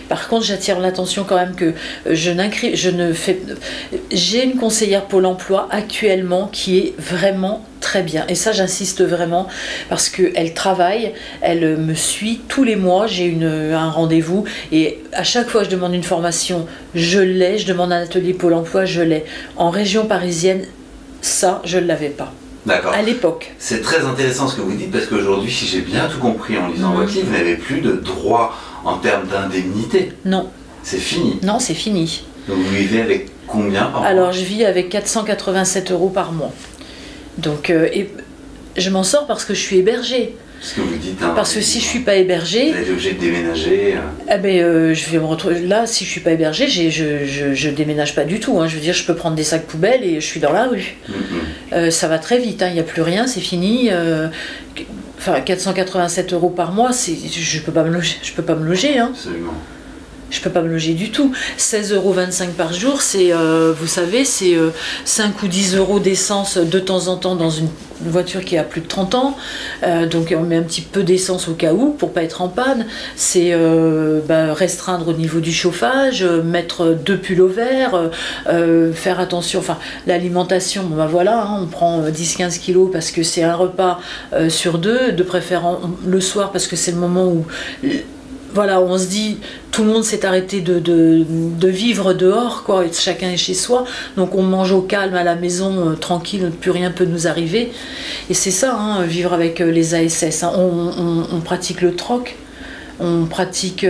Par contre, j'attire l'attention quand même que j'ai une conseillère Pôle emploi actuellement qui est vraiment très bien. Et ça, j'insiste vraiment parce qu'elle travaille, elle me suit tous les mois. J'ai un rendez-vous et à chaque fois que je demande une formation, je l'ai. Je demande un atelier Pôle emploi, je l'ai. En région parisienne, ça, je ne l'avais pas. D'accord. À l'époque. C'est très intéressant ce que vous dites parce qu'aujourd'hui, si j'ai bien tout compris en lisant votre livre, vous n'avez plus de droit en termes d'indemnité. Non. C'est fini. Non, c'est fini. Donc vous vivez avec combien par mois? Alors je vis avec 487 € par mois. Donc et je m'en sors parce que je suis hébergée. Ce que vous dites. Hein, parce que si je suis pas hébergée, vous êtes obligé de déménager. Je vais me retrouver là. Si je suis pas hébergée, je déménage pas du tout. Hein. Je veux dire, je peux prendre des sacs poubelles et je suis dans la rue. Ça va très vite. Il n'y a plus rien, c'est fini. Enfin, 487 € par mois, je peux pas me loger. Je peux pas me loger. Hein. Absolument. Je peux pas me loger du tout. 16,25 € par jour, c'est, vous savez, c'est 5 ou 10 € d'essence de temps en temps dans une voiture qui a plus de 30 ans. Donc on met un petit peu d'essence au cas où pour pas être en panne. C'est restreindre au niveau du chauffage, mettre 2 pullovers, faire attention. Enfin, l'alimentation, bon, voilà, hein, on prend 10-15 kilos parce que c'est un repas sur 2, de préférence le soir parce que c'est le moment où... Voilà, on se dit, tout le monde s'est arrêté de vivre dehors, quoi, et chacun est chez soi, donc on mange au calme à la maison, tranquille, plus rien peut nous arriver. Et c'est ça, hein, vivre avec les ASS. Hein. On pratique le troc, on pratique,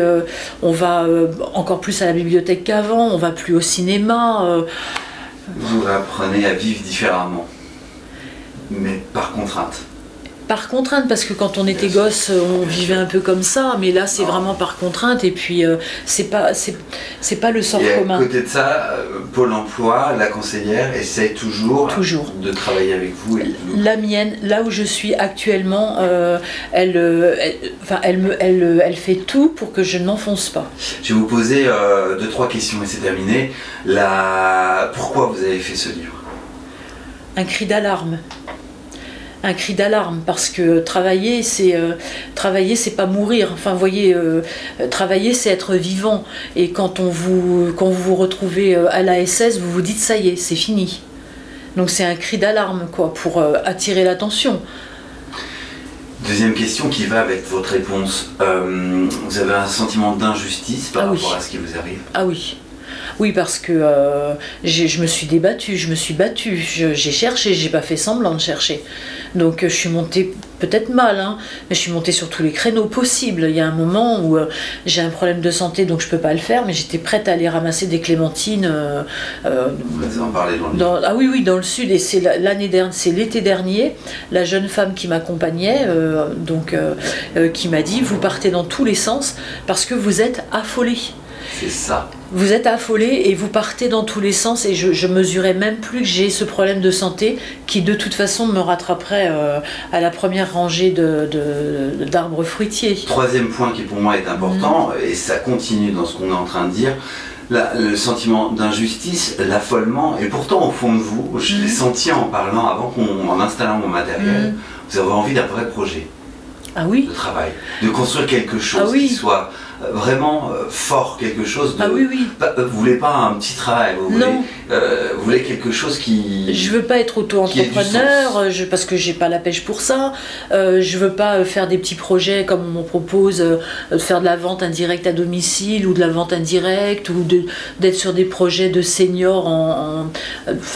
on va encore plus à la bibliothèque qu'avant, on va plus au cinéma. Vous apprenez à vivre différemment, mais par contrainte. Par contrainte, parce que quand on était gosse, on vivait un peu comme ça, mais là c'est vraiment par contrainte, et puis c'est pas le sort commun. À côté de ça, Pôle emploi, la conseillère essaye toujours de travailler avec vous. La mienne, là où je suis actuellement, elle fait tout pour que je n'enfonce pas. Je vais vous poser 2-3 questions et c'est terminé. Pourquoi vous avez fait ce livre? Un cri d'alarme. Un cri d'alarme, parce que travailler c'est pas mourir. Enfin, vous voyez, travailler c'est être vivant. Et quand vous vous retrouvez à l'ASS, vous vous dites ça y est, c'est fini. Donc c'est un cri d'alarme, quoi, pour attirer l'attention. Deuxième question qui va avec votre réponse. Vous avez un sentiment d'injustice par rapport à ce qui vous arrive? Ah oui. Oui, parce que je me suis débattue, je me suis battue, j'ai cherché, j'ai pas fait semblant de chercher. Donc je suis montée, peut-être mal, hein, mais je suis montée sur tous les créneaux possibles. Il y a un moment où j'ai un problème de santé, donc je peux pas le faire, mais j'étais prête à aller ramasser des clémentines. Vous en parlez dans le livre. Ah oui, dans le sud, et c'est l'été dernier, la jeune femme qui m'accompagnait, qui m'a dit, vous partez dans tous les sens parce que vous êtes affolée. C'est ça. Vous êtes affolé et vous partez dans tous les sens, et je mesurais même plus que j'ai ce problème de santé qui de toute façon me rattraperait à la première rangée d'arbres fruitiers. Troisième point qui pour moi est important, et ça continue dans ce qu'on est en train de dire, le sentiment d'injustice, l'affolement, et pourtant au fond de vous, je l'ai senti en parlant en installant mon matériel, vous avez envie d'un vrai projet. Ah oui. De travail, de construire quelque chose qui soit vraiment fort, quelque chose de... Ah oui, oui. Vous voulez pas un petit travail, vous voulez quelque chose qui... Je veux pas être auto-entrepreneur, parce que j'ai pas la pêche pour ça. Je veux pas faire des petits projets comme on me propose, de faire de la vente indirecte à domicile, ou de la vente indirecte, ou d'être sur des projets de seniors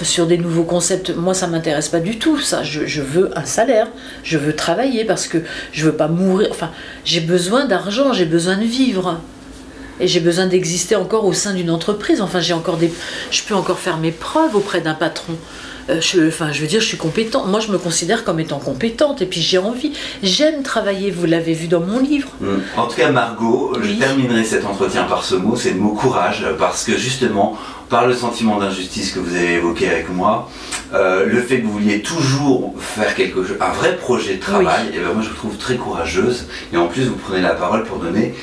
sur des nouveaux concepts. Moi, ça m'intéresse pas du tout, ça. Je veux un salaire, je veux travailler, parce que je veux pas mourir. Enfin, j'ai besoin d'argent, j'ai besoin de vivre. Et j'ai besoin d'exister encore au sein d'une entreprise. Enfin, je peux encore faire mes preuves auprès d'un patron. Je veux dire, je suis compétente. Moi, je me considère comme étant compétente. Et puis, j'ai envie. J'aime travailler. Vous l'avez vu dans mon livre. En tout cas, Margot, je terminerai cet entretien par ce mot. C'est le mot courage. Parce que justement, par le sentiment d'injustice que vous avez évoqué avec moi, le fait que vous vouliez toujours faire quelque chose, un vrai projet de travail, et ben moi, je vous trouve très courageuse. Et en plus, vous prenez la parole pour donner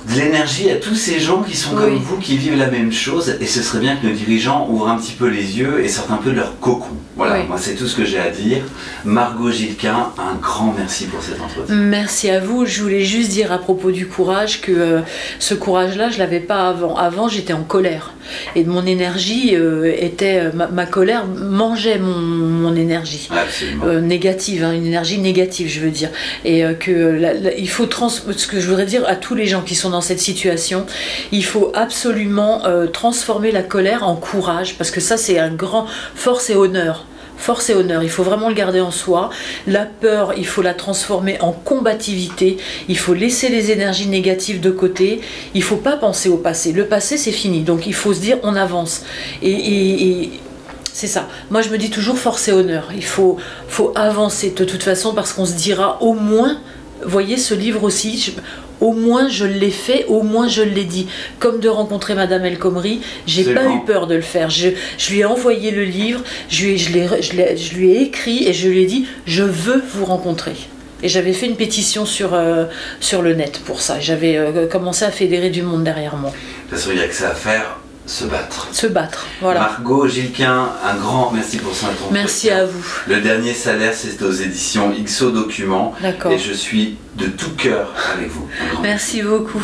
de l'énergie à tous ces gens qui sont comme vous, qui vivent la même chose, et ce serait bien que nos dirigeants ouvrent un petit peu les yeux et sortent un peu de leur cocon. Voilà, moi c'est tout ce que j'ai à dire. Margot Gilquin, un grand merci pour cet entretien. Merci à vous. Je voulais juste dire à propos du courage que ce courage-là, je ne l'avais pas avant. Avant, j'étais en colère. Et mon énergie était... ma colère mangeait mon énergie. Négative, hein, une énergie négative, je veux dire. Et il faut... Ce que je voudrais dire à tous les gens qui sont dans cette situation, il faut absolument transformer la colère en courage, parce que ça, c'est un grand force et honneur. Force et honneur, il faut vraiment le garder en soi. La peur, il faut la transformer en combativité. Il faut laisser les énergies négatives de côté. Il ne faut pas penser au passé. Le passé, c'est fini. Donc il faut se dire, on avance. Et c'est ça. Moi, je me dis toujours force et honneur. Il faut avancer de toute façon, parce qu'on se dira au moins... Voyez ce livre aussi, au moins je l'ai fait, au moins je l'ai dit. Comme de rencontrer Madame El Khomri, j'ai pas eu peur de le faire. Je lui ai envoyé le livre, je lui ai écrit et je lui ai dit je veux vous rencontrer. Et j'avais fait une pétition sur le net pour ça. J'avais commencé à fédérer du monde derrière moi. De toute façon, il n'y a que ça à faire. Se battre. Se battre, voilà. Margot Gilquin, un grand merci pour cet entretien. Merci à vous. Le dernier salaire, c'est aux éditions XO Documents. D'accord. Et je suis de tout cœur avec vous. Merci beaucoup.